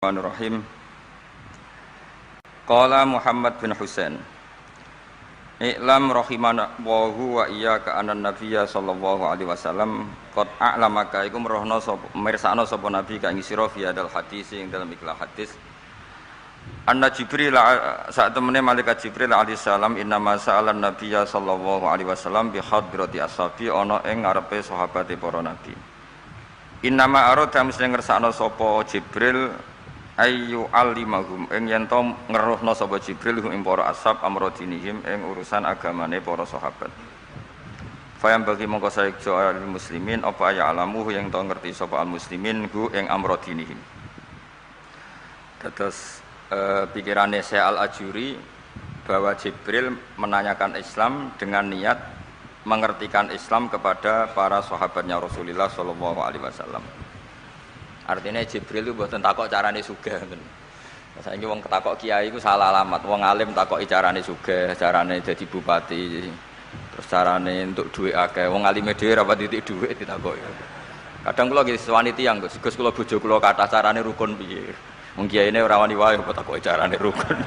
Bismillahirrahmanirrahim. Qala Muhammad bin Husain, I'lam rahimanallahu wa iyyaka anan nabiyya sallallahu alaihi wasallam qad a'lamaka iku merohno sapa mirsakno sapa nabi ka ing sira fi hadal hadis ing dalam ikhlas hadis anna Jibril saat temene malaikat Jibril alaihi salam innama sa'alan nabiyya sallallahu alaihi wasallam bi hadrati ashabi ana ing ngarepe sahabate para nabi. Innama arada mesti ngersakno sapa Jibril ayu alimahum ing yen to ngeruhna sapa Jibril ing para ashab amrodinihim ing urusan agamane para sahabat. Fayam bagi mongko saejo al muslimin apa ya alamu yang to ngerti sapa al muslimin hu ing amrodinihim. Terus pikirannya Syekh Al-Ajuri bahwa Jibril menanyakan Islam dengan niat mengertikan Islam kepada para sahabatnya Rasulullah sallallahu alaihi wasallam. Artinya Jibril itu mboten takok carane sugih ngoten. Saiki wong ketakok kiai iku salah alamat. Wong alim takoki carane sugih, carane dadi bupati, terus carane entuk dhuwit akeh. Wong alime dhewe ora pati titik dhuwit ditakoki. Kadang kula nggih sewani tiyang, Gus kula bojo kula kathah carane rukun piye. Wong kiyaine ora wani wae kok takoki carane rukun.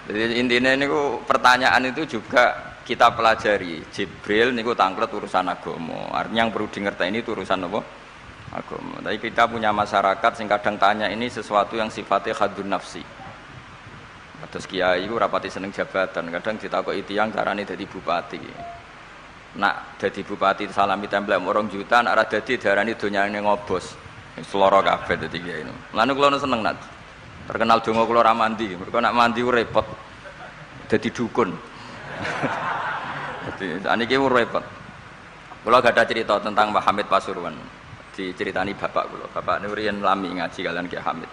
Jadi intinya niku pertanyaan itu juga kita pelajari. Jibril niku tangklet urusan agama. Artinya yang perlu dingerteni itu urusan apa? Agama. Tapi kita punya masyarakat sing kadang tanya ini sesuatu yang sifatnya khadun nafsi. Terus kiai itu rapati seneng jabatan. Kadang ditakoki tiyang carane dadi bupati. Nak dadi bupati salami template orang juta, nak ora dadi diarani donyane ngobos. Seloro kabeh dadi kiai. Lan kula seneng nak. Terkenal donga kula ora mandi. Mergo nak mandi ku repot. Dadi dukun. Jadi aniki ku repot. Kula gak ada cerita tentang Mbah Hamid Pasuruan. Diceritani bapak kula. Bapak niku riyen lami ngaji kalian Ki Hamid.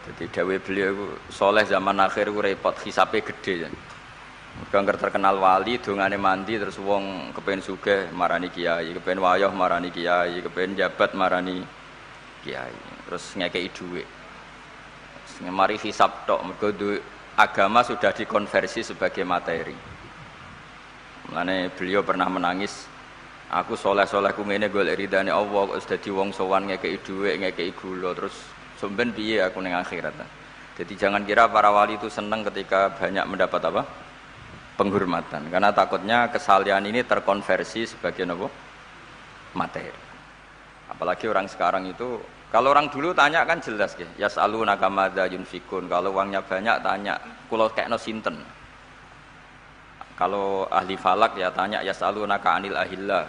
Jadi dawuh beliau iku saleh zaman akhir ku repot, hisabe gede. Mergo terkenal wali, dongane mandi terus wong kepengin sugih marani kiai, kepengin wayah marani kiai, kepengin jabat marani kiai. Terus ngekeki dhuwit. Mari hisab tok mergo agama sudah dikonversi sebagai materi. Mulane beliau pernah menangis, aku soleh-solehku ngene golek ridane Allah kok dadi wong sowan ngekeki dhuwit, ngekeki gula terus sampean piye aku ning akhirat. Jadi jangan kira para wali itu senang ketika banyak mendapat apa? Penghormatan. Karena takutnya kesalian ini terkonversi sebagai apa? Materi. Apalagi orang sekarang itu, kalau orang dulu tanya kan jelas ya, yas'alunaka madza yunfikun. Kalau uangnya banyak tanya, kula kekno sinten. Kalau ahli falak ya tanya yas'alunaka anil ahillah.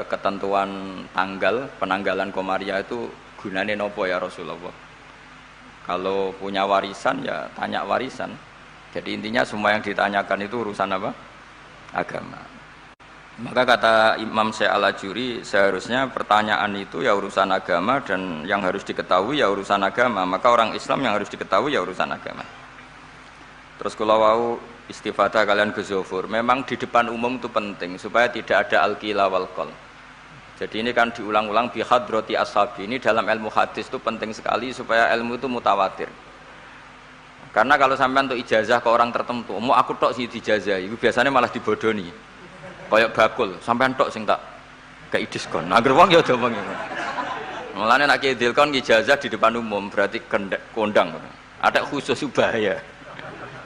Ketentuan tanggal penanggalan Komariah itu gunane nopo ya Rasulullah. Kalau punya warisan ya tanya warisan. Jadi intinya semua yang ditanyakan itu urusan apa? Agama. Maka kata Imam Syekh Al-Ajuri seharusnya pertanyaan itu ya urusan agama dan yang harus diketahui ya urusan agama. Maka orang Islam yang harus diketahui ya urusan agama. Terus kalau wau istifadah kalian guzufur, memang di depan umum itu penting supaya tidak ada al-qila wal qal. Jadi ini kan diulang-ulang bi hadrati ashabi. Ini dalam ilmu hadis itu penting sekali supaya ilmu itu mutawatir. Karena kalau sampai untuk ijazah ke orang tertentu, mau aku tok sih dijazah, itu biasanya malah dibodoni. Kayak bakul, sampean tok sing tak gak diskon. Angger wong ya do wong ngono. Mulane nek kidilkon ijazah di depan umum berarti kondang. Ada khusus bahaya.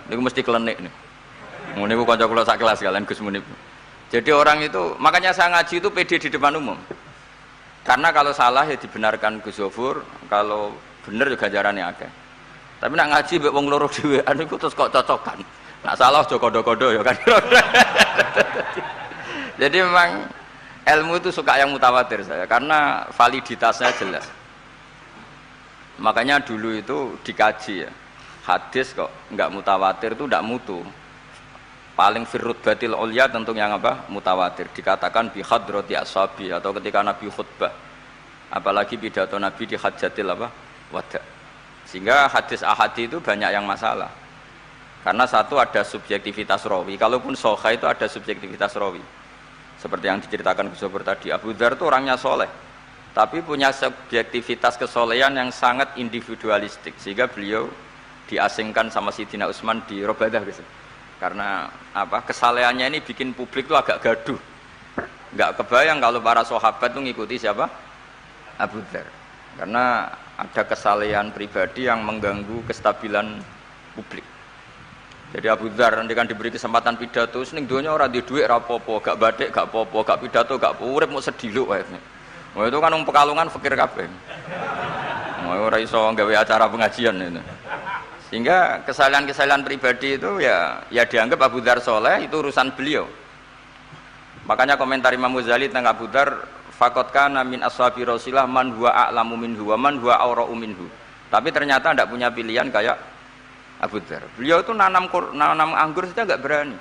Niku mesti klenik nih. Ngene niku kanca kula sak kelas kalian Gus Munib. Jadi orang itu, makanya saya ngaji itu pede di depan umum. Karena kalau salah ya dibenarkan Gus Zofur, kalau bener juga ganjarannya akeh. Tapi nak ngaji mbek wong loro dhewean niku terus kok cocokan. Nak salah aja kodo-kodo ya kan. Jadi memang ilmu itu suka yang mutawatir saya karena validitasnya jelas. Makanya dulu itu dikaji ya. Hadis kok enggak mutawatir itu enggak mutu. Paling firrut batil ulya tentu yang apa? Mutawatir. Dikatakan bi hadrati ashabi atau ketika Nabi khutbah. Apalagi pidato Nabi di hajatil apa? Wada. Sehingga hadis ahadi itu banyak yang masalah. Karena satu ada subjektivitas rawi. Kalaupun sahih itu ada subjektivitas rawi. Seperti yang diceritakan Gus Zofur tadi, Abu Dzar itu orangnya soleh, tapi punya subjektivitas kesolehan yang sangat individualistik, sehingga beliau diasingkan sama Sidina Utsman di Robadah gitu. Karena apa? Kesalehannya ini bikin publik itu agak gaduh. Enggak kebayang kalau para sahabat itu ngikuti siapa? Abu Dzar. Karena ada kesalehan pribadi yang mengganggu kestabilan publik. Jadi Abu Dzar nanti kan diberi kesempatan pidato, seneng donya ora di dhuwit ora apa-apa, gak batik gak apa-apa, gak pidato gak apa, urip mau sediluk wae. Wah itu kan wong Pekalongan fakir kabeh. Wah ora iso gawe acara pengajian itu. Sehingga kesalahan-kesalahan pribadi itu ya dianggap Abu Dzar soleh, itu urusan beliau. Makanya komentar Imam Ghazali tentang Abu Dzar, faqad kana min ashabi Rasulillah man huwa a'lamu minhu wa man huwa awra'u minhu. Tapi ternyata tidak punya pilihan kayak Abu Dzar. Beliau itu nanam anggur saja nggak berani,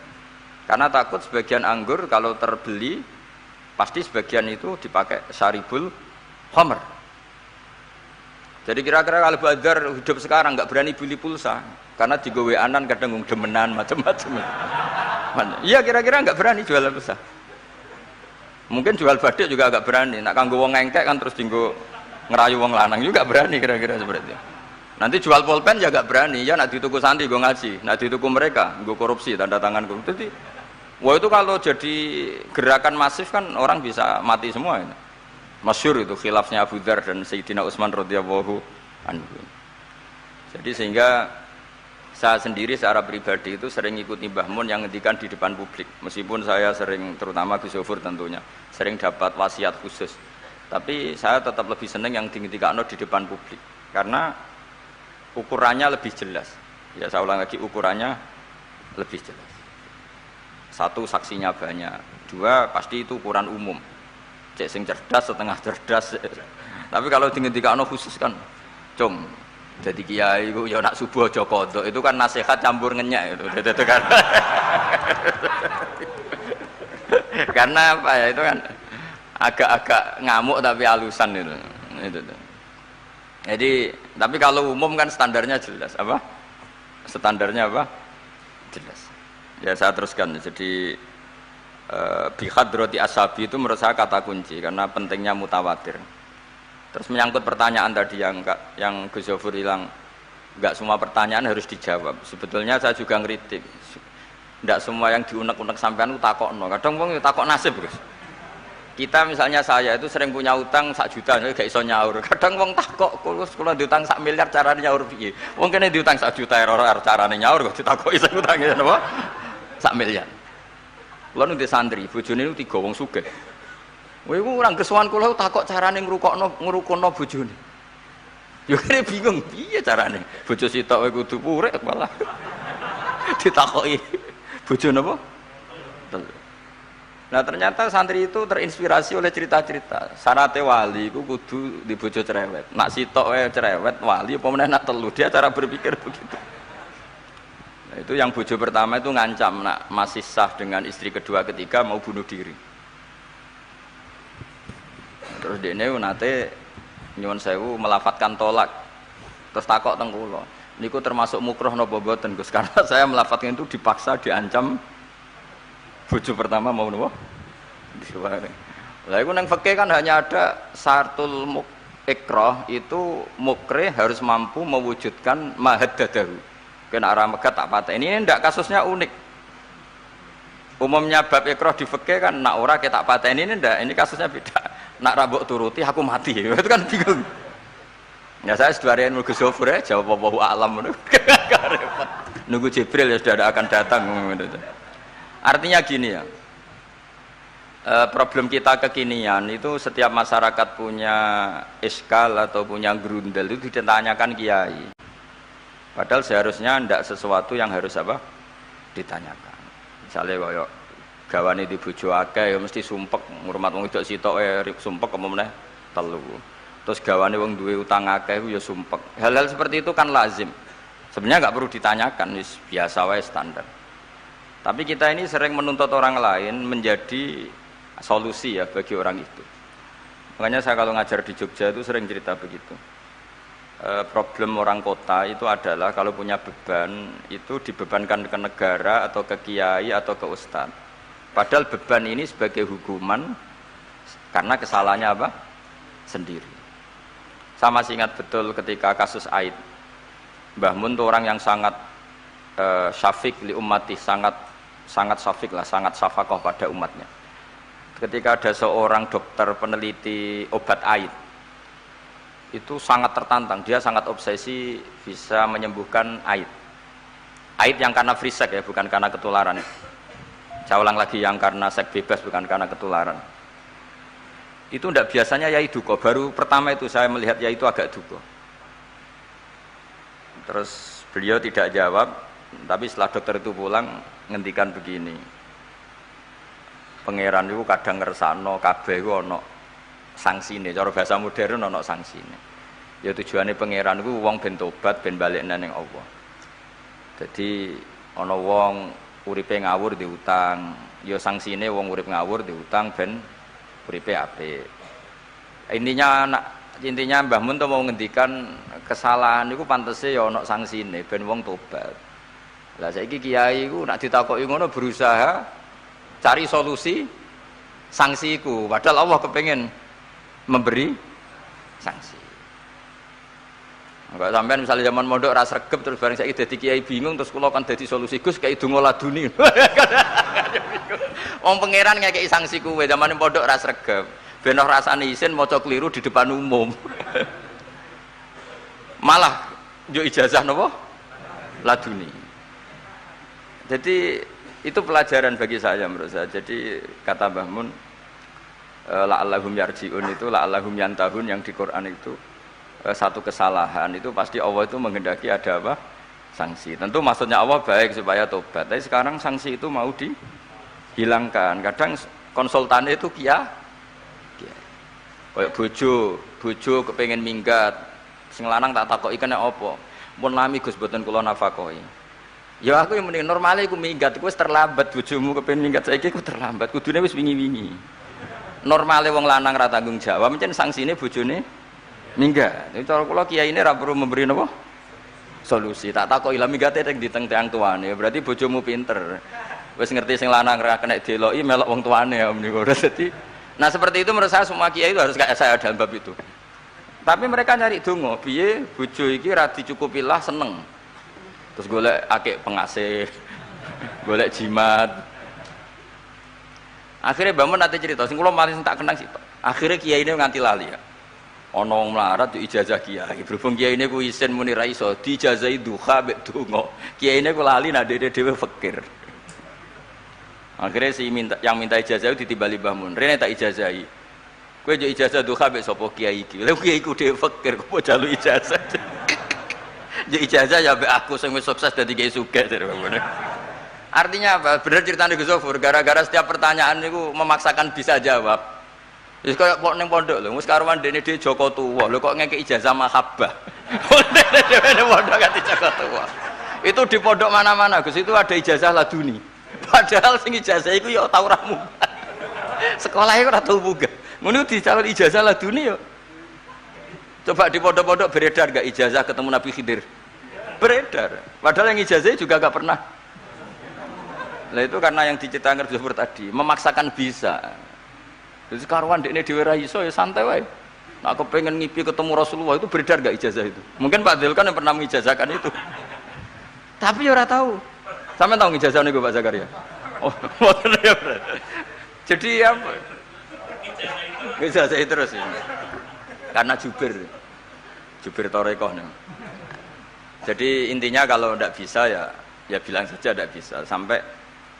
karena takut sebagian anggur kalau terbeli pasti sebagian itu dipakai syaribul khamr. Jadi kira-kira kalau Abu Dzar hidup sekarang nggak berani beli pulsa, karena digoweanan kadang demenan macam-macam. Iya kira-kira nggak berani jual pulsa. Mungkin jual badik juga agak berani. Nak kanggo wong ngengkek kan terus dinggo ngerayu wong lanang juga berani kira-kira seperti itu. Nanti jual pulpen ya agak berani. Ya nak dituku santri gue ngaji, nak dituku mereka gue korupsi tanda tangan gue. Jadi, wah itu kalau jadi gerakan masif kan orang bisa mati semua. Ini. Masyhur itu khilafnya Abu Dzar dan Sayyidina Utsman radhiyallahu anhu. Jadi sehingga saya sendiri secara pribadi itu sering ikuti Mbah Mun yang ngendikan di depan publik. Meskipun saya sering, terutama Gus Zofur tentunya, sering dapat wasiat khusus. Tapi saya tetap lebih senang yang ngendikan di depan publik. Karena ukurannya lebih jelas. Ya saya ulang lagi, ukurannya lebih jelas. Satu, saksinya banyak. Dua, pasti itu ukuran umum. Cek sing cerdas, setengah cerdas. Tapi kalau ngendikan khusus kan, cung. Jadi kiai itu ya nak subuh aja kodok, itu kan nasihat campur ngenyak itu kan. Karena apa ya, itu kan agak-agak ngamuk tapi halusan itu. Jadi tapi kalau umum kan standarnya jelas apa? Standarnya apa? Jelas. Ya saya teruskan. Jadi bihadrati ashabi itu menurut saya kata kunci karena pentingnya mutawatir. Terus menyangkut pertanyaan tadi yang Gus Zofur hilang, nggak semua pertanyaan harus dijawab. Sebetulnya saya juga ngeritik, nggak semua yang diunek-unek sampean itu takokno. Kadang wong takok nasib, Gus. Kita misalnya saya itu sering punya utang 1 juta, gak iso nyaur. Kadang wong takok, kalau diutang 1 miliar caranya nyaur piye? Wong kene diutang 1 juta ora carane nyaur kok ditakoki sing utange napa? 1 miliar. Kulo nu di santri, bojone niku 3 wong sugih. Wah, itu orang kesuwan kula takok carane ngrukono bojone. Yo kene bingung piye carane. Bojo sitok wae kudu purek malah. Ditakoki bojo napa? Nah, ternyata santri itu terinspirasi oleh cerita-cerita. Syaratnya wali iku kudu di bojo cerewet. Nak sitok wae cerewet wali apa meneh nak telu, dia cara berpikir begitu. Nah, itu yang bojo pertama itu ngancam nak masih sah dengan istri kedua ketiga mau bunuh diri. Terus dene nate nyuwun sewu melafatkan tolak. Terus takok teng kula. Niku termasuk mukroh napa mboten Gus? Karena saya melafatkan itu dipaksa diancam bojo pertama mau napa? Disuware. Lah iku nang fikih kan hanya ada syartul ikrah itu mukre harus mampu mewujudkan mahaddadahu. Kena arah megat tak pateni. Ini ndak kasusnya unik. Umumnya bab ikrah di fikih kan nak ora ketak pateni ini ndak, ini kasusnya beda. Nak rabok turuti aku mati, itu kan bingung. Ya saya seduarian Gus Zofur ya jawab wallahu a'lam. Nunggu Jibril ya sudah akan datang. Artinya gini ya, problem kita kekinian itu setiap masyarakat punya iskal atau punya grundel itu ditanyakan kiai. Padahal seharusnya tidak sesuatu yang harus apa ditanyakan. Misalnya koyo gawane di bojo akeh ya mesti sumpek ngurmat wong wedok sitok sumpek apa meneh telu. Terus gawane wong duwe utang akeh ya sumpek. Hal-hal seperti itu kan lazim. Sebenarnya nggak perlu ditanyakan, wis biasa wae standar. Tapi kita ini sering menuntut orang lain menjadi solusi ya bagi orang itu. Makanya saya kalau ngajar di Jogja itu sering cerita begitu. Problem orang kota itu adalah kalau punya beban itu dibebankan ke negara atau ke kiai atau ke ustadz. Padahal beban ini sebagai hukuman karena kesalahannya apa? Sendiri. Saya masih ingat betul ketika kasus Aid. Mbah Mun itu orang yang sangat syafiq li ummati, sangat syafiq lah, sangat syafaqah pada umatnya. Ketika ada seorang dokter peneliti obat Aid, itu sangat tertantang, dia sangat obsesi bisa menyembuhkan aid. Aid yang karena free sex ya, bukan karena ketularan. Saya ulang lagi, yang karena seks bebas, bukan karena ketularan. Itu tidak biasanya yai duka. Baru pertama itu saya melihat yai itu agak duka. Terus beliau tidak jawab, tapi setelah dokter itu pulang ngendikan begini, pangeran itu kadang ngersakno kabeh iku ana sangsine, cara bahasa modern ana sangsine. Ya tujuane pangeran iku wong ben tobat, ben balik nang Allah. Jadi ana wong uripe ngawur diutang, ya sangsine wong urip ngawur diutang ben uripe apik. Intinya Mbah Mun tuh mau ngendikan kesalahan itu pantese ya ana sangsine ben wong tobat. Lah saiki kiai iku nek ditakoki ngono berusaha cari solusi sanksi iku, padahal Allah kepengen memberi sanksi. Enggak sampean misalnya zaman mondok ras regep terus bareng saiki dadi kiai bingung terus kula kan dadi solusi Gus kayak donga laduni. Wong pangeran ngekeki sanksi kuwe zaman mondok ras regep. Ben ora rasane isin maca keliru di depan umum. Malah yo ijazah napa? Laduni. Jadi itu pelajaran bagi saya menurut saya. Jadi kata Mbah Mun la'allahum yarji'un itu la'allahum yantahun yang di Quran itu satu kesalahan itu pasti Allah itu menghendaki ada apa? Sanksi. Tentu maksudnya Allah baik supaya tobat. Tapi sekarang sanksi itu mau dihilangkan. Kadang konsultannya itu kayak bojo kepengen minggat, sing lanang tak takoki kena apa? Mun lami Gus boten kula nafakoi. Ya aku yang mending normale iku minggat, iku wis terlambat bojomu kepengen minggat saiki iku terlambat. Kudune wis wingi-wingi. Normale wong lanang ra tanggung jawab, mencen sanksine bojone minggat. Itu cara kula kiyaine ra perlu memberi napa? Solusi. Tak takoki lah minggate teng diteng tiyang tuane, berarti bojomu pinter. Wis ngerti sing lanang ra kena deloki melok wong tuane ya menika. Dadi nah seperti itu menurut saya semua kiai itu harus kayak saya dalam bab itu. Tapi mereka nyari donga, piye bojo iki ra dicukupilah seneng. Terus golek akeh pengasih, golek jimat. Akhirnya bangun nanti cerita, sing kula paling tak kenang sih. Akhirnya kiai ini nganti lali ya. Ana wong melarat ijazah kiai. Berhubung kiai ini ku isin muni ra iso diijazahi duha mek donga. Kiai ini ku lali nak dhewe fakir. Akhirnya yang minta ijazah itu ditimbali Mbah Mun. Rene tak ijazahi. Kowe yo ijazah duha mek sapa kiai iki. Lha kiai ku dhewe fakir kok jalu ijazah. Yo ijazah ya mek aku sing wis sukses dadi kiai sugih jare ngono. Artinya apa? Bener ceritane Gus Zofur, gara-gara setiap pertanyaan niku memaksakan bisa jawab. Wis koyo ning pondok lho, wis karuan dene dhewe Joko Tuwa. Lho kok ngekek ijazah mahabbah. Dene pondok ganti Joko Tuwa. Itu di pondok mana-mana Gus itu ada ijazah laduni. Padahal sing ijazah iku ya tau ra munggah. Sekolah iku ora tau munggah. Ngono dicalon ijazah laduni ya. Coba di pondok-pondok beredar enggak ijazah ketemu Nabi Khidir? Beredar. Padahal yang ijazah juga enggak pernah. Lah itu karena yang diceritakan Zuhur tadi, memaksakan bisa. Jadi karuan dekne dhewe ra iso ya santai wae. Nek aku pengen ngipi ketemu Rasulullah itu beredar enggak ijazah itu? Mungkin Pak Dzul kan yang pernah mengijazahkan itu. Tapi ya ora tahu. Sampai tahu ijazah niku Pak Zakaria? Oh, mboten ya. Jadi apa? Ijazah terus ya. Karena Jubir Torekoh nih. Jadi intinya kalau tidak bisa ya bilang saja tidak bisa. Sampai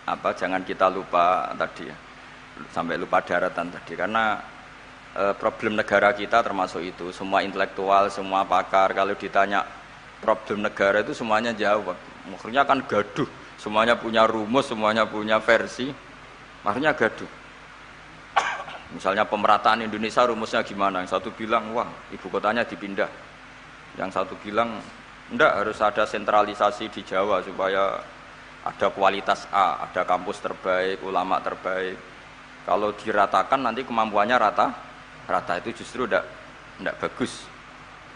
apa? Jangan kita lupa tadi ya. Sampai lupa daratan tadi karena problem negara kita termasuk itu. Semua intelektual, semua pakar kalau ditanya problem negara itu semuanya jawab. Akhirnya kan gaduh. Semuanya punya rumus, semuanya punya versi, akhirnya gaduh. Misalnya pemerataan Indonesia rumusnya gimana? Yang satu bilang, wah ibu kotanya dipindah. Yang satu bilang, enggak harus ada sentralisasi di Jawa supaya ada kualitas A, ada kampus terbaik, ulama terbaik. Kalau diratakan nanti kemampuannya rata itu justru enggak bagus.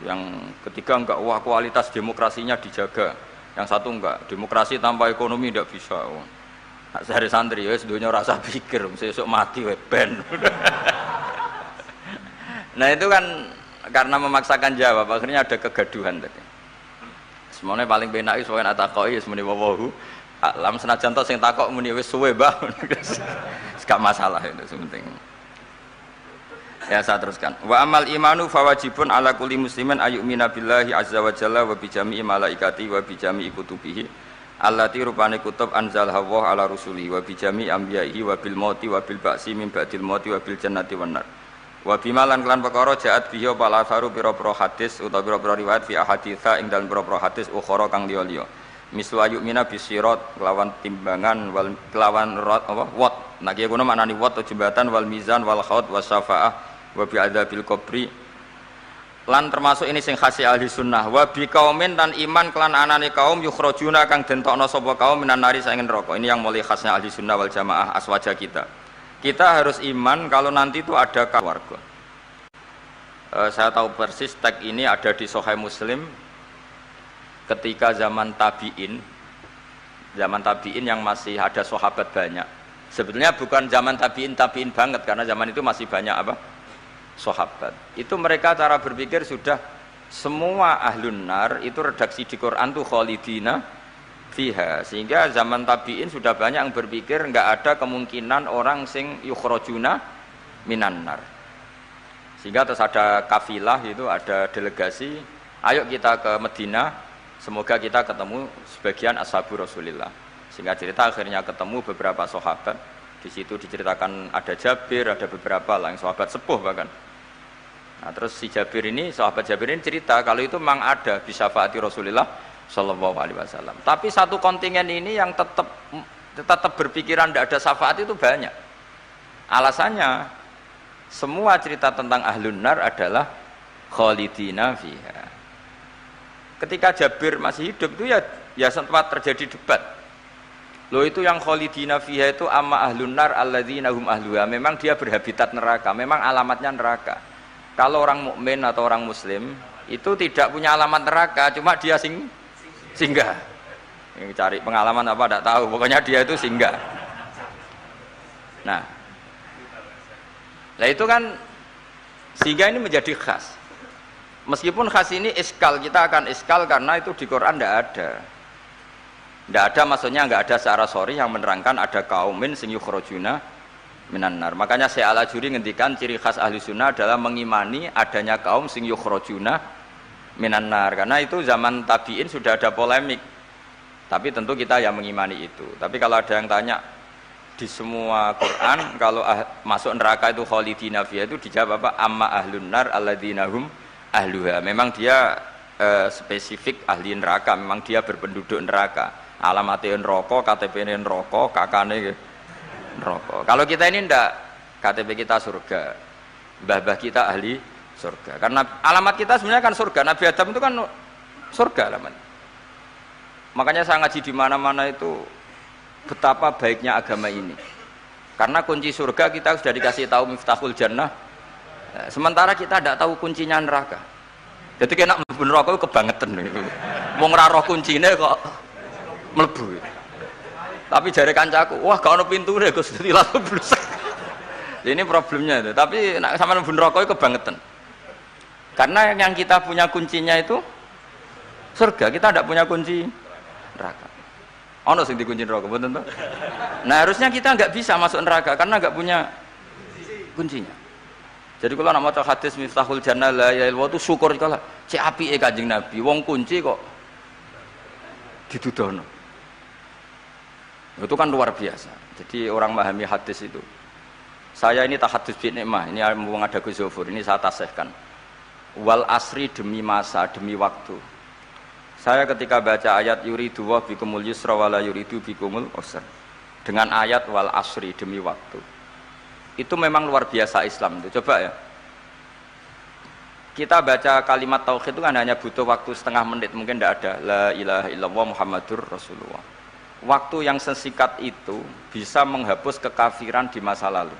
Yang ketiga enggak, wah kualitas demokrasinya dijaga. Yang satu enggak, demokrasi tanpa ekonomi tidak bisa. Sehari santri ya sedunia rasa pikir, besok mati ben. Nah itu kan karena memaksakan jawab, akhirnya ada kegaduhan tadi. Semuanya paling benak itu soalnya takoi, semuanya wawahu. Alam senajan tok sing takok muni wis suwe bah. Gak masalah itu sementing. Ya saya teruskan. Wa amal imanu fawajibun ala kulli muslimin ayyumina billahi azza wa jalla wa bi jami'i malaikati wa bi jami'i kutubihi allati rupane kutub anzal Allah ala rusuli wa bi jami'i anbiya'ihi wa bil mauti wa bil ba'si min ba'dil mauti wa bil jannati wan nar. Wa bimalan kelan perkara jaat bihi bala saru pira-pira hadis utawa pira-pira riwayat fi ahaditsa ing dalem pira-pira hadis ukhara kang liya-liya. Mislu ayyumina bisirat kelawan timbangan wal kelawan rot apa wat. Nah kiye kono maknani wat jembatan wal mizan wal khaut wasyafaah wa bi adzabil qabri lan termasuk ini sing khasi ahli sunnah wa bi kaumin dan iman kelan anane kaum yukhrajuna kang dentokno sapa kaum minan nari saking neraka. Ini yang mulai khasnya ahli sunnah wal jamaah aswaja kita harus iman kalau nanti itu ada keluarga. Saya tahu persis tag ini ada di Sahih Muslim ketika zaman tabi'in yang masih ada sahabat banyak. Sebetulnya bukan zaman tabi'in banget karena zaman itu masih banyak apa? Sahabat. Itu mereka cara berpikir sudah semua ahlun nar itu redaksi di Quran tuh khalidina fiha. Sehingga zaman tabi'in sudah banyak yang berpikir enggak ada kemungkinan orang sing yukhrajuna minan nar. Sehingga terus ada kafilah itu ada delegasi, ayo kita ke Madinah, semoga kita ketemu sebagian ashabu Rasulillah. Sehingga cerita akhirnya ketemu beberapa sahabat. Di situ diceritakan ada Jabir, ada beberapa lah yang sahabat sepuh bahkan. Nah, terus si Jabir ini, sahabat Jabir ini cerita kalau itu memang ada di syafaati Rasulullah Shallallahu Alaihi Wasallam. Tapi satu kontingen ini yang tetap berpikiran tidak ada syafaat itu banyak. Alasannya semua cerita tentang ahlun nar adalah khalidina fiha. Ketika Jabir masih hidup itu ya sempat terjadi debat. Loh itu yang khalidina fiha itu amma ahlun nar alladzina hum ahluha. Memang dia berhabitat neraka, memang alamatnya neraka. Kalau orang mukmin atau orang muslim itu tidak punya alamat neraka, cuma dia singgah. Yang cari pengalaman apa tidak tahu, pokoknya dia itu singgah. Nah itu kan sehingga ini menjadi khas. Meskipun khas ini iskal, kita akan iskal karena itu di Quran tidak ada. Tidak ada maksudnya nggak ada secara sorry yang menerangkan ada kaumin sing yukhrajuna minan nar. Makanya Syekh Al-Ajuri ngendikan ciri khas ahli sunnah adalah mengimani adanya kaum sing yukhrajuna minan nar. Karena itu zaman tabi'in sudah ada polemik. Tapi tentu kita yang mengimani itu. Tapi kalau ada yang tanya di semua Quran kalau masuk neraka itu khalidina fiha itu dijawab apa? Amma ahlun nar alladzina hum ahluha. Memang dia spesifik ahli neraka, memang dia berpenduduk neraka. Alamatnya neraka, KTP-nya neraka, kakane neraka. Kalau kita ini ndak, KTP kita surga, mbah-mbah kita ahli surga. Karena alamat kita sebenarnya kan surga. Nabi Adam itu kan surga alamat. Makanya saya ngaji di mana-mana itu betapa baiknya agama ini. Karena kunci surga kita sudah dikasih tahu miftahul jannah. Sementara kita tidak tahu kuncinya neraka. Jadi kena mlebu neraka itu kebangetan itu. Wong ora roh kuncine kok mlebu. Tapi jare kancaku, wah gak ono pintune Gus, tilas blus. Ini problemnya itu. Tapi nek sampean mlebu neraka itu kebangetan. Karena yang kita punya kuncinya itu surga, kita tidak punya kunci neraka. Ono sing dikunci neraka, betul toh? Nah, harusnya kita nggak bisa masuk neraka karena nggak punya kuncinya. Jadi kalau nak maca hadis miftahul jannah la ilaha illallah itu syukur kalau cek apike Kanjeng Nabi, wong kunci kok didudono. Itu kan luar biasa. Jadi orang memahami hadis itu. Saya ini tahadus bi nikmah, ini mumpung ada Gus Zofur, ini saya tasihkan. Wal asri demi masa, demi waktu. Saya ketika baca ayat yuridu wa bikumul yusra wala yuridu bikumul usra. Dengan ayat wal asri demi waktu. Itu memang luar biasa Islam itu. Coba ya. Kita baca kalimat tauhid itu kan hanya butuh waktu setengah menit, mungkin tidak ada. La ilaha illallah Muhammadur Rasulullah. Waktu yang sesikat itu bisa menghapus kekafiran di masa lalu.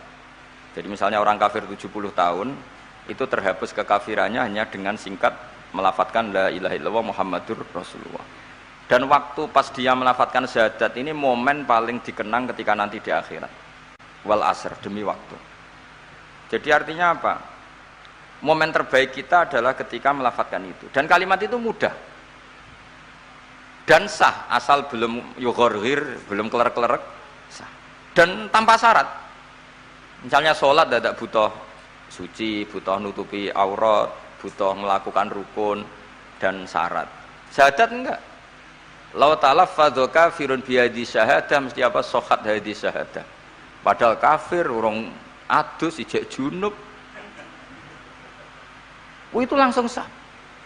Jadi misalnya orang kafir 70 tahun, itu terhapus kekafirannya hanya dengan singkat melafadzkan la ilaha illallah Muhammadur Rasulullah. Dan waktu pas dia melafadzkan syahadat ini momen paling dikenang ketika nanti di akhirat. Wal asr demi waktu. Jadi artinya apa? Momen terbaik kita adalah ketika melafadzkan itu. Dan kalimat itu mudah. Dan sah asal belum yughorhir, belum kelerek-kelerek sah. Dan tanpa syarat. Misalnya sholat tidak butuh suci, butuh nutupi aurat, butuh melakukan rukun dan syarat. Syahadat enggak. Lau talaffadza kafirun biadi syahadah mesti apa sohat hadi syahadah. Padahal kafir urung adus ijek junub. Itu langsung sah.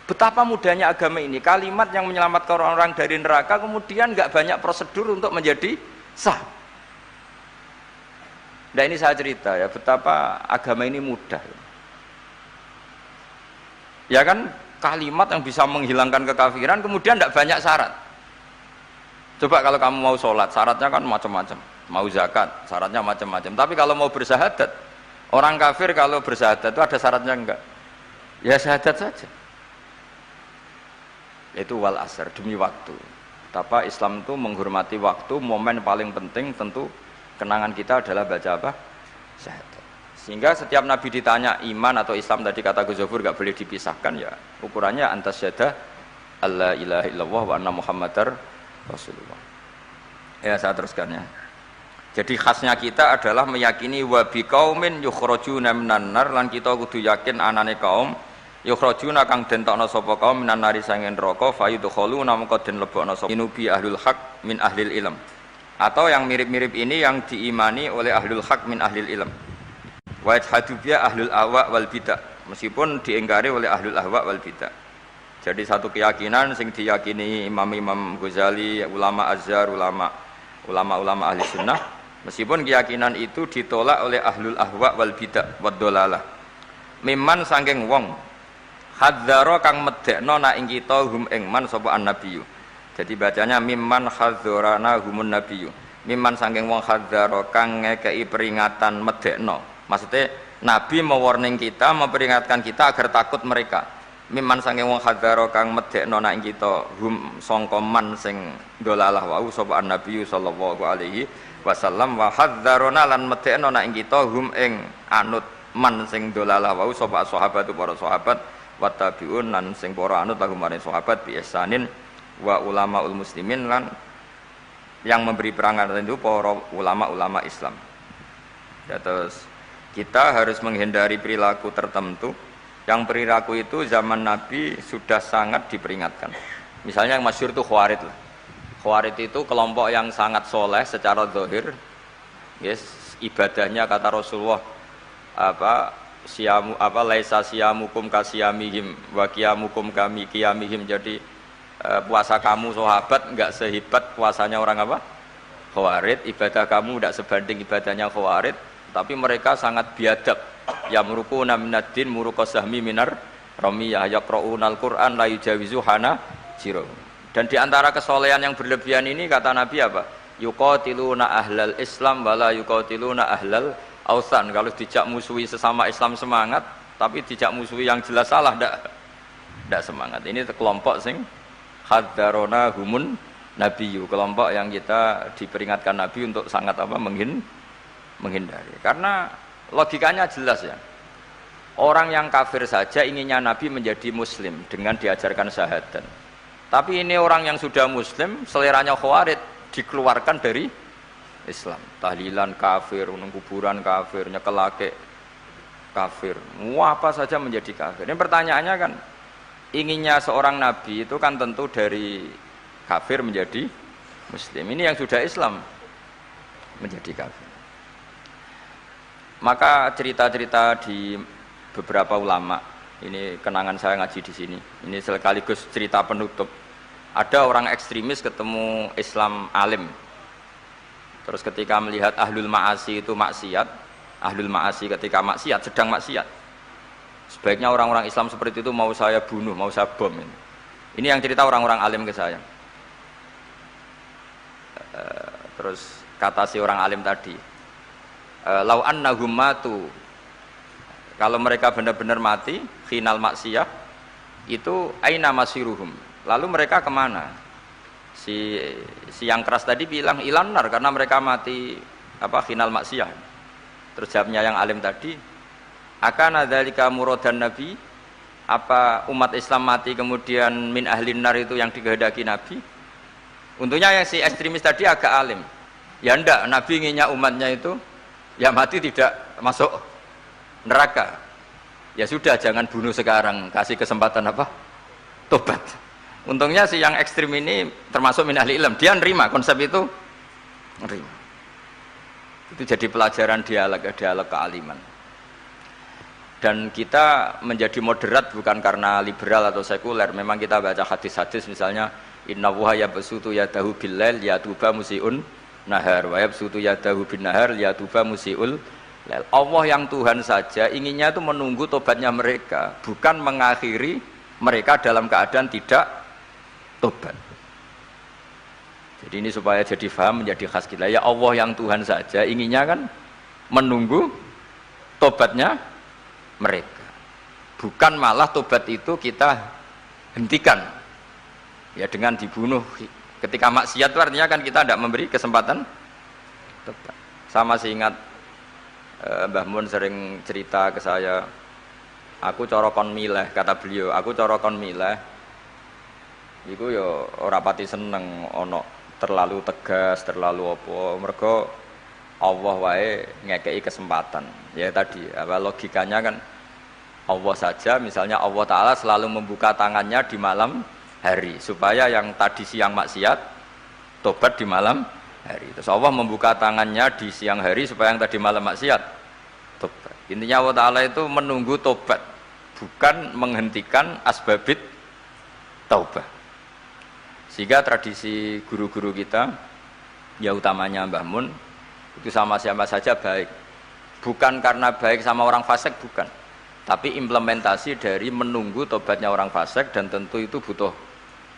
Betapa mudahnya agama ini. Kalimat yang menyelamatkan orang-orang dari neraka kemudian enggak banyak prosedur untuk menjadi sah. Nah ini saya cerita ya, betapa agama ini mudah. Ya kan, kalimat yang bisa menghilangkan kekafiran kemudian tidak banyak syarat. Coba kalau kamu mau sholat, syaratnya kan macam-macam. Mau zakat, syaratnya macam-macam. Tapi kalau mau bersyahadat, orang kafir kalau bersyahadat itu ada syaratnya enggak? Ya syahadat saja. Itu wal asr, demi waktu. Betapa Islam itu menghormati waktu, momen paling penting tentu kenangan kita adalah baca apa? Syahadat. Sehingga setiap Nabi ditanya iman atau Islam tadi kata Gus Zafur gak boleh dipisahkan ya. Ukurannya antas syahadah alla ilaha illallah wa anna muhammadar rasulullah. Ya saya teruskan ya. Jadi khasnya kita adalah meyakini wa biqaumin yukhrajuna minan nar lan kita kudu yakin anane kaum yukhrajuna kang den tokno sapa kaum minan nari sangen neraka fayudkhuluna mongko den lebokno sapa inubi ahlul haq min ahlil ilm. Atau yang mirip-mirip ini yang diimani oleh ahlul haq min ahlil ilm. Wa yajhadu biya ahlul ahwa wal bidah, meskipun diingkari oleh ahlul ahwa wal bidah. Jadi satu keyakinan sing diyakini Imam Ghazali, ulama Azhar, ulama ahli sunnah, meskipun keyakinan itu ditolak oleh ahlul ahwa wal bidah wad dolalah. Mimman sangking wong hadzara kang medekno nak ing kita hum ing man sapa annabiyyu. Jadi bacanya mimman hadzarana humun nabiyyu. Mimman sangking wong hadzara kang ngekeki peringatan medekno. Maksudnya Nabi mau warning kita, memperingatkan kita agar takut mereka. Mimman sangking wong hadzara kang medekno nak ing kita hum sangka man sing dolalah wau sapa annabiyyu sallallahu alaihi wasallam wa hadzarana lan medekno nak ing kita hum ing anut man sing dolalah wau sapa sahabat para sahabat wa tabiun lan sing para anut lagu maring sahabat bi ihsanin wa ulamaul muslimin lan yang memberi peringatan itu para ulama-ulama Islam. Ya, terus kita harus menghindari perilaku tertentu yang perilaku itu zaman Nabi sudah sangat diperingatkan. Misalnya yang masyhur itu Khawarij. Khawarij itu kelompok yang sangat soleh secara zahir. Yes, ibadahnya kata Rasulullah laisa siyamukum kasiyamihim wa qiyamukum kami qiyamihim. Jadi puasa kamu sahabat enggak sehebat puasanya orang apa? Khawarij. Ibadah kamu enggak sebanding ibadahnya Khawarij, tapi mereka sangat biadab. Ya murukuna minaddin murukasahmi minar ramiyah yaqra'unal Qur'an la yujawizu hana jiro. Dan di antara kesolehan yang berlebihan ini kata Nabi apa? Yuqatiluna ahlal Islam wala yuqatiluna ahlal ausan. Kalau dijak musuhi sesama Islam semangat, tapi dijak musuhi yang jelas salah ndak semangat. Ini kelompok sing haddarona humun nabiyyu, kelompok yang kita diperingatkan Nabi untuk sangat apa menghindari. Karena logikanya jelas ya. Orang yang kafir saja inginnya Nabi menjadi muslim dengan diajarkan syahadat. Tapi ini orang yang sudah muslim, seleranya Khawarij, dikeluarkan dari Islam. Tahlilan kafir, kuburan kafir, nyekelake kafir. Apa saja menjadi kafir. Ini pertanyaannya kan, inginnya seorang nabi itu kan tentu dari kafir menjadi muslim. Ini yang sudah Islam menjadi kafir. Maka cerita-cerita di beberapa ulama, ini kenangan saya ngaji di sini. Ini sekaligus cerita penutup. Ada orang ekstremis ketemu Islam alim. Terus ketika melihat ahlul ma'asi itu maksiat, ahlul ma'asi ketika maksiat, sedang maksiat, sebaiknya orang-orang Islam seperti itu mau saya bunuh, mau saya bom. Ini yang cerita orang-orang alim ke saya. Terus kata si orang alim tadi, lau annahum matu, kalau mereka benar-benar mati final maksiyah itu aina masiruhum, lalu mereka kemana? Si yang keras tadi bilang ilanar karena mereka mati apa final maksiyah. Terus jawabnya yang alim tadi, akan dzalika muradan nabi, apa umat Islam mati kemudian min ahlin nar itu yang dikehendaki Nabi? Untungnya yang si ekstremis tadi agak alim. Ya ndak, Nabi inginnya umatnya itu ya mati tidak masuk neraka. ya sudah jangan bunuh sekarang, kasih kesempatan apa? Tobat. Untungnya si yang ekstrim ini termasuk min ahli ilm, dia nerima konsep itu, nerima. Itu jadi pelajaran dialog kealiman. Dan kita menjadi moderat bukan karena liberal atau sekuler. Memang kita baca hadis-hadis misalnya inna wuha yabsutu yadahu billail yatuba musiun nahar wa yabsutu yadahu bin nahar yatuba musiul lail. Allah yang Tuhan saja inginnya itu menunggu tobatnya mereka, bukan mengakhiri mereka dalam keadaan tidak tobat. Jadi ini supaya jadi faham, menjadi khas kita. Ya Allah yang Tuhan saja inginnya kan menunggu tobatnya mereka, bukan malah tobat itu kita hentikan ya dengan dibunuh ketika maksiat. Itu artinya kan kita tidak memberi kesempatan tobat. Saya masih ingat Mbah Mun sering cerita ke saya, aku corokon mileh, kata beliau, aku corokon mileh iku ya ora pati seneng ono terlalu tegas, terlalu apa, mergo Allah wae ngekei kesempatan. Ya tadi, apa logikanya kan Allah saja, misalnya Allah Ta'ala selalu membuka tangannya di malam hari supaya yang tadi siang maksiat tobat di malam hari. Terus Allah membuka tangannya di siang hari supaya yang tadi malam maksiat tobat. Intinya Allah Ta'ala itu menunggu tobat, bukan menghentikan asbabit taubah. Sehingga tradisi guru-guru kita, ya utamanya Mbah Mun, itu sama siapa saja baik. Bukan karena baik sama orang fasik, bukan. Tapi implementasi dari menunggu tobatnya orang fasik, dan tentu itu butuh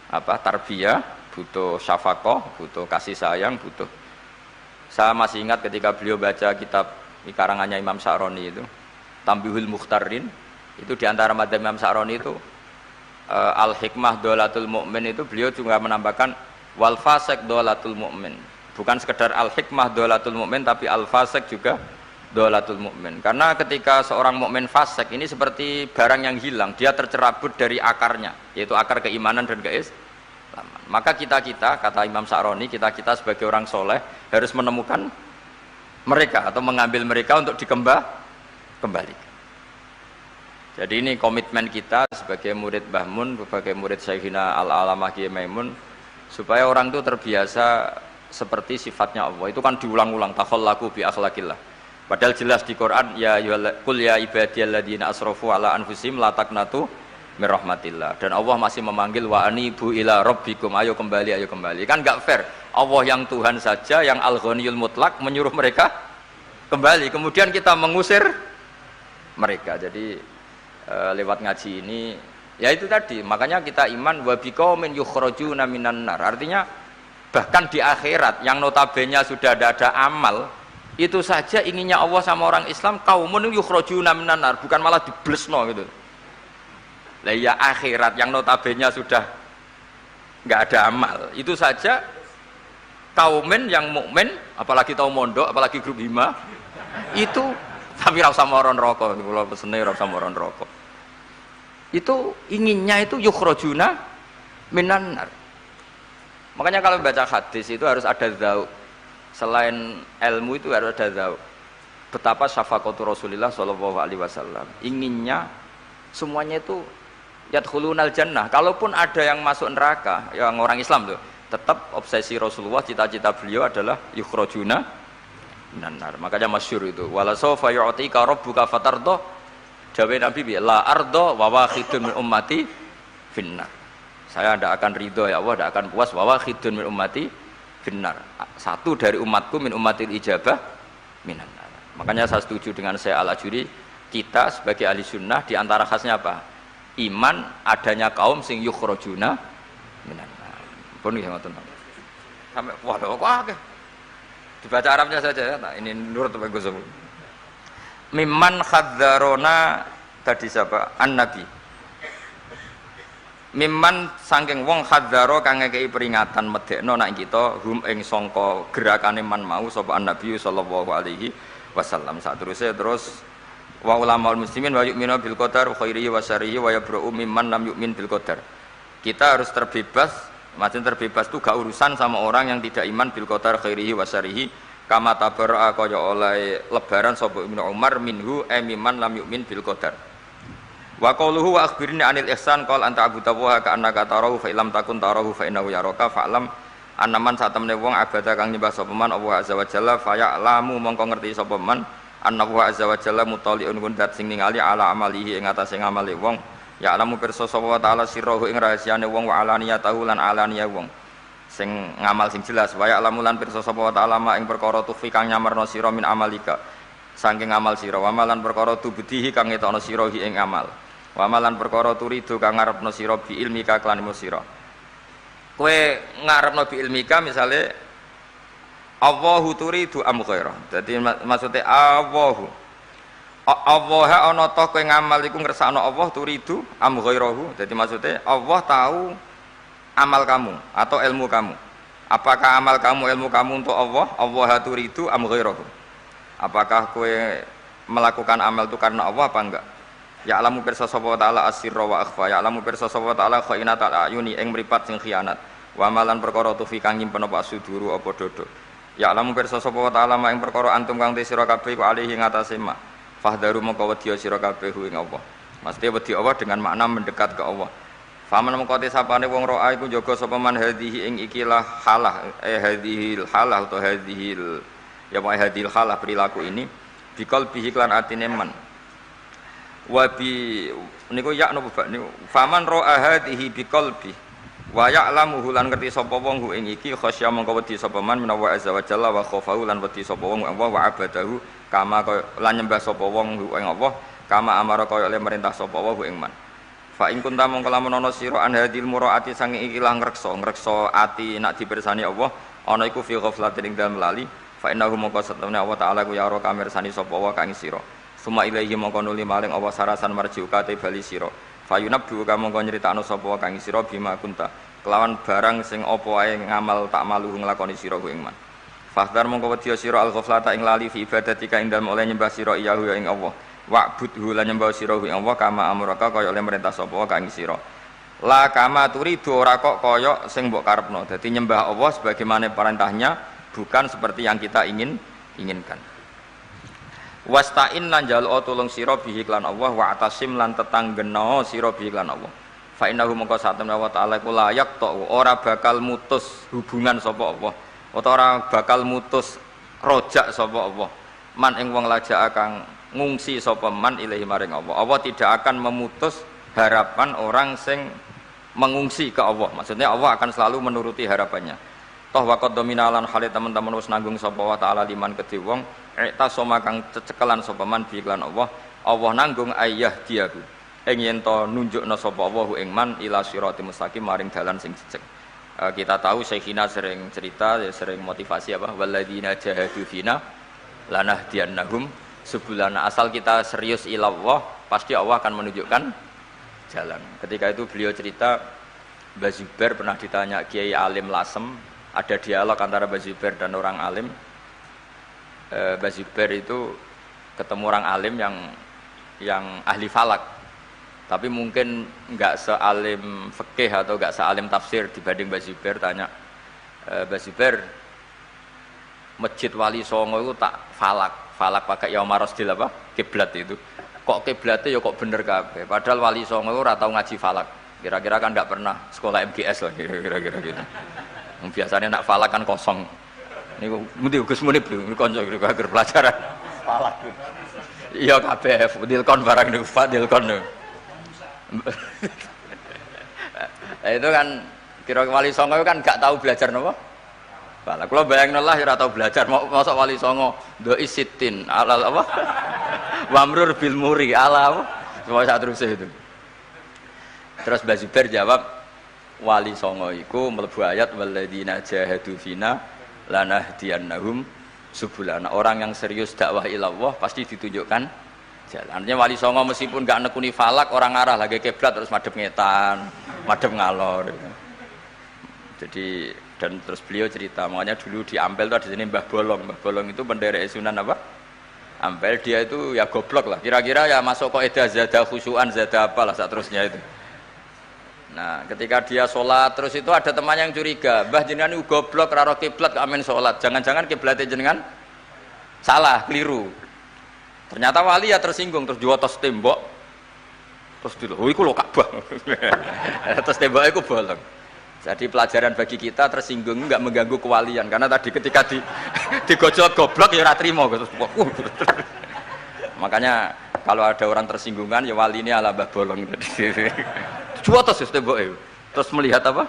apa? Tarbiyah, butuh syafaqah, butuh kasih sayang, butuh. Saya masih ingat ketika beliau baca kitab di karangannya Imam Sa'roni itu, Tambihul Mukhtarin, itu diantara madzhab Imam Sa'roni itu al-hikmah dolatul mu'min, itu beliau juga menambahkan wal fasik dolatul mu'min. Bukan sekedar al-hikmah dolatul mu'min, tapi al-fasik juga dolatul mu'min. Karena ketika seorang mukmin fasik ini seperti barang yang hilang, dia tercerabut dari akarnya, yaitu akar keimanan dan keislaman. Maka kita-kita, kata Imam Sa'roni, kita-kita sebagai orang soleh harus menemukan mereka atau mengambil mereka untuk dikembalikan. Jadi ini komitmen kita sebagai murid Mbah Mun, sebagai murid Syekhina Al-Alamah Kiai Maimun, supaya orang itu terbiasa seperti sifatnya Allah. Itu kan diulang-ulang, takhallaku bi akhlaqillah. Padahal jelas di Quran, ya qul ya ibadiyalladzina asrafu ala anfusihim la taqnatu mir rahmatillah. Dan Allah masih memanggil wa anibu ila rabbikum, ayo kembali, ayo kembali. Kan enggak fair. Allah yang Tuhan saja, yang Al-Ghaniyul Mutlaq menyuruh mereka kembali. Kemudian kita mengusir mereka. Jadi lewat ngaji ini ya itu tadi, makanya kita iman wa biqaumin yukhrajuna minan nar. Artinya bahkan di akhirat yang notabene sudah ada amal, itu saja inginnya Allah sama orang Islam kaumun yukhrajuna minan nar, bukan malah diblesno gitu. Lah ya akhirat yang notabene sudah enggak ada amal, itu saja kaumin yang mukmin, apalagi tau mondok, apalagi grup hima, itu tapi ra usah moron rokok, kula pesene ra usah moron rokok. Itu inginnya itu yukhrajuna minan nar. Makanya kalau baca hadis itu harus ada dzauq. Selain ilmu itu harus ada dzauq. Betapa syafaqatu Rasulullah sallallahu alaihi wasallam. Inginnya semuanya itu yadkhulunal jannah. Kalaupun ada yang masuk neraka, yang orang Islam tuh, tetap obsesi Rasulullah, cita-cita beliau adalah yukhrajuna minan nar. Makanya masyhur itu, wala sawfa yu'tika rabbuka fatardah. Jawab Nabi, la ardo wa wakhidun min ummati finnar. Saya tidak akan ridho ya Allah, tidak akan puas wa wakhidun min ummati finnar. Satu dari umatku min ummatil ijabah minan nar. Makanya saya setuju dengan Syekh Al-Ajuri, kita sebagai ahli sunnah di antara khasnya apa? Iman adanya kaum sing yukhrajuna minan nar. Pun nggih ngoten. Sampai waduh kok akeh. Dibaca Arabnya saja ya. Nah, ini nurut Pak Gus. Mimman khadzarona tadi siapa? An-Nabi. Mimman saking wong khadzaro kang ngekeki peringatan medekno nak kita hum ing sangka gerakane man mau sapa An-Nabi sallallahu alaihi wasallam. Saterusé terus wa ulamaul muslimin wa yu'minu bil qadar khairihi wa syarrihi wa yabra'u mimman lam yu'min bil qadar. Kita harus terbebas, maksudnya terbebas itu gak urusan sama orang yang tidak iman bil qadar khairihi wa syarrihi. Kama tabara'a kaya oleh lebaran sapa Ibnu Umar minhu mimman lam yu'min bil qadar. Wa qauluhu wa akhbirni 'anil ihsan qala anta abudallaha ka annaka tarahu fa illam takun tarahu fa innahu yaraka fa'lam annaman satemene wong abada kang nyembah sapa man Allah azza wa jalla fa ya'lamu mongko ngerti sapa man annahu azza wa jalla mutali'un kundat sing ningali ala amalihi ing atase ngamale wong ya'lamu pirsa sapa wa ta'ala sirruhu ing rahasiane wong wa alaniyatahu lan alaniya wong sing ngamal sing jelas wa ya'lamu lan pirsa sapa wa ta'ala ma ing perkara tufi kang nyamarno sira min amalika saking amal sira wa malan perkara tubdihi kang ngetokno sira ing amal wa malan perkara turidu kang ngarepno sira bi ilmika kelan ilmu sira kowe ngarepno bi ilmika misale Allahu turidu am ghaira dadi maksude Allahu Allah ana ta kowe ngamal iku ngersakno Allah turidu am ghairahu dadi maksude Allah tahu amal kamu atau ilmu kamu apakah amal kamu ilmu kamu untuk Allah Allah turidu am ghairahu apakah kowe melakukan amal itu karena Allah apa enggak ya alamu pirsa sapa taala asirra wa akhfa ya alamu pirsa sapa taala khainatal ayuni ing mripat sing khianat wa malan perkara tufi kang nyimpen apa suduru apa dodo ya alamu pirsa sapa taala ing perkara antum kang te sira kabeh ku alihi ngatasé ma fahdaru mongko wedi sira kabeh ing Allah mesti wedi Allah dengan makna mendekat ke Allah faman mongko te sapane wong roa iku jaga sapa man hadhihi ing ikilah halah hadhil halah atau hadhil ya wa hadhil halah perilaku ini bikal bihi lan atine man wa bi niku ya napa Pak niku faman ra'a hadhihi biqalbi wa ya'lamu lan ngerti sapa wong hu ing iki khasya mongko wedi sapa man menawa azza wa jalla wa khaufahu lan wedi sapa wong Allah wa abadahu kama lan nyembah sapa wong hu ing Allah kama amara kaya oleh merintah sapa wa hu ing man fa ing kunta mongko lamun ana sira an hadhil muraati sange iki lah ngrekso ati nak dipirsani Allah ana iku fi ghaflatin ing dalem lali fa innahu mongko satemene Allah taala ku ya ora kamirsani sapa wa kang sira suma ilaihi mongko nuli maling apa sarasan marjiuka te bali sira fayunabbu ka mongko nyritakno sapa kang sira bima kunta kelawan barang sing apa ae ngamal tak malu nglakoni sira ku ing man fahdar mongko wedya sira al-ghaflata ing lali fi ibadatika ing dalem oleh nyembah sira iyahu ya ing Allah wa'budhu lan nyembah sira ing Allah kama amraka kaya oleh merintah sapa kang sira la kama turidu ora kok kaya sing mbok karepno dadi nyembah Allah sebagaimana perintahnya bukan seperti yang kita inginkan wasta'in lan jaluk tulung sira bihi lan Allah wa atasim lan tetanggena sira bihi lan Allah fa innahu mongko satemene wa ta'ala iku layak ta ora bakal mutus hubungan sapa Allah ora bakal mutus rojak sapa Allah man ing wong lajak kang ngungsi sapa man ilahi maring Allah Allah tidak akan memutus harapan orang sing mengungsi ke Allah maksudnya Allah akan selalu menuruti harapannya toh waqad dominalan hale teman-teman wis nanggung sapa wa ta'ala liman kedhe wong eta soma kang cecekelan sapa man bi iklan Allah nanggung ayah diaku ing yen to nunjukna sapa Allah ing man ila siratal mustaqim maring dalan sing jejeg kita tahu Syekhina sering cerita sering motivasi apa walladzina jahadu fina lanahdiyannahum subulana asal kita serius ila Allah pasti Allah akan menunjukkan jalan ketika itu beliau cerita Mbah Zubair pernah ditanya Kiai Alim Lasem ada dialog antara Mbah Zubair dan orang alim Mbah Zubair itu ketemu orang alim yang ahli falak tapi mungkin enggak sealim fikih atau enggak sealim tafsir dibanding Mbah Zubair tanya Mbah Zubair Masjid Wali Songo itu tak falak pakai Yaumarosdil apa kiblat itu kok kiblatnya ya kok bener kabeh padahal Wali Songo itu ora tau ngaji falak kira-kira kan enggak pernah sekolah MGS lah kira-kira gitu biasanya nak falak kan kosong niku mesti Gus Munib lho kanca agar pelajaran falak iya kabeh Fadilkon barang niku Fadilkon itu kan kira Wali Songo kan gak tahu belajar napa falak kula bayangno lah ora tahu belajar mosok Wali Songo do isitin alal apa wamrur bil muri ala apa semua sak terus itu terus Mbah Zubair jawab Wali Songo iku mlebu ayat walladzina jahadu fina lanahdiyannahum subulana orang yang serius dakwah ilallah pasti ditunjukkan jalan artinya Wali Songo meskipun gak nekuni falak orang arah lagi kiblat terus madhep ngetan madhep ngalor jadi dan terus beliau cerita makanya dulu di Ampel itu ada sini Mbah Bolong itu penderek Sunan apa Ampel dia itu ya goblok lah kira-kira ya masuk kaidah zada khusyuan zada apalah seterusnya itu. Nah, ketika dia sholat terus itu ada temannya yang curiga, Mbah jenengan itu goblok raro kiblat amin sholat. Jangan-jangan kiblatnya jenengan salah, keliru. Ternyata wali ya tersinggung terus diwotos tembok. Terus dulu, oh iku lho Ka'bah. Terus temboknya iku bolong. Jadi pelajaran bagi kita tersinggung enggak mengganggu kewalian karena tadi ketika digojol goblok ya ora trimo terus. Makanya kalau ada orang tersinggungan ya wali ini ala Mbah Bolong tadi. Cuwotos ya temboknya. Terus melihat apa?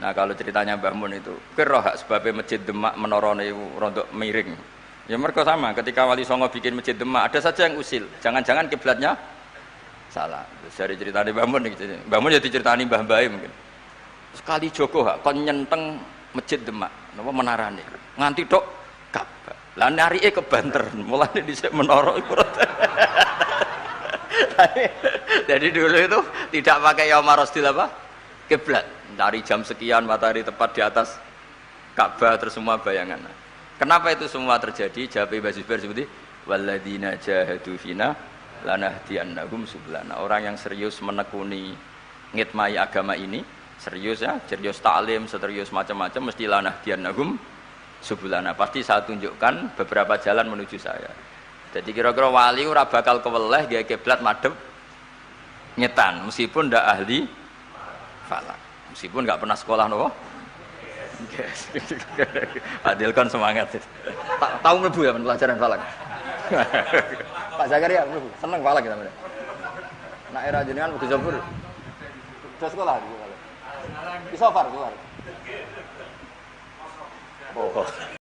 Nah kalau ceritanya Mbah Mun itu kira sebabnya masjid Demak menorone rontok miring. Ya mereka sama ketika Wali Songo bikin masjid Demak ada saja yang usil. Jangan-jangan kiblatnya salah. Dari cerita Mbah Mun gitu. Mbah Mun ya diceritani Mbah Bae mungkin. Sekali Joko kon nyenteng masjid Demak, napa menarane. Nganti tok Ka'bah. Lah narike kebanter, mulane dhisik menara iku. Jadi dulu itu tidak pakai yaumar rasdil apa? Kiblat. Dari jam sekian matahari tepat di atas Ka'bah terus semua bayangan. Kenapa itu semua terjadi? Jawab Mbah Zubair seperti walladzina jahadu fina lanahdiyannahum sublana. Orang yang serius menekuni ngitmai agama ini, serius ya, serius ta'lim, serius macam-macam mesti lanahdiyannahum subulana. Pasti saya tunjukkan beberapa jalan menuju saya. Jadi kira-kira wali ora bakal keweleh gawe kiblat madhep nyetan meskipun ndak ahli falak. Meskipun nggak pernah sekolah nopo. Yes. Adil kan semangat. Tahu mlebu ya pelajaran falak. Pak Zakaria mlebu. Seneng falak kita. Nak era jenengan Gus Zabur. Terus sekolah di sekolah. Di Sofar keluar. Oh.